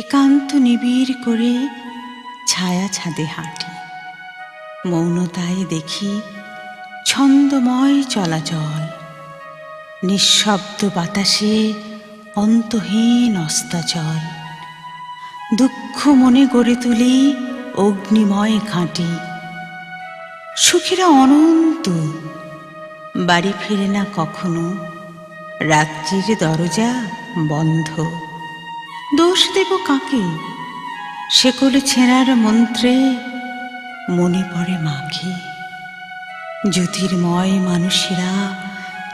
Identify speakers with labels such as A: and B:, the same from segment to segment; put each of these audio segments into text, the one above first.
A: একান্ত নিবিড় করে ছায়া ছাদে হাঁটি, মৌনতায় দেখি ছন্দময় চলাচল, নিঃশব্দ বাতাসে অন্তহীন অস্তাচল। দুঃখ মনে গড়ে তুলি অগ্নিময় ঘাঁটি, সুখীরা অনন্ত বাড়ি ফিরে না কখনো, রাত্রির দরজা বন্ধ। দোষ দেব কাকে? শেকলে ছেঁড়ার মন্ত্রে মনে পড়ে মাকে। জ্যোতির্ময় মানুষেরা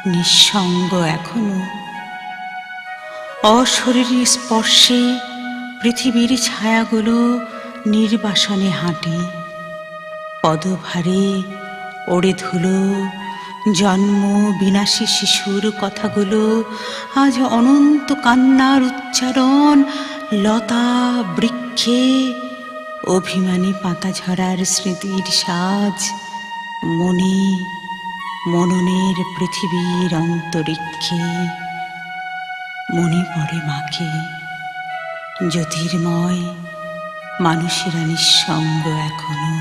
A: নিঃসঙ্গ এখনো, অশরীরী স্পর্শে পৃথিবীর ছায়াগুলো নির্বাসনে হাঁটে। পদভারে ওড়ে ধুলো জন্ম বিনাশী শিশুর কথাগুলো, আজ অনন্ত কান্নার উচ্চারণ। লতা বৃক্ষে অভিমানী পাতা ঝরার স্মৃতির সাজ, মনে মননের পৃথিবীর অন্তরিক্ষে মনে পড়ে মাকে। জ্যোতির্ময় মানুষেরা নিঃসঙ্গ এখনো।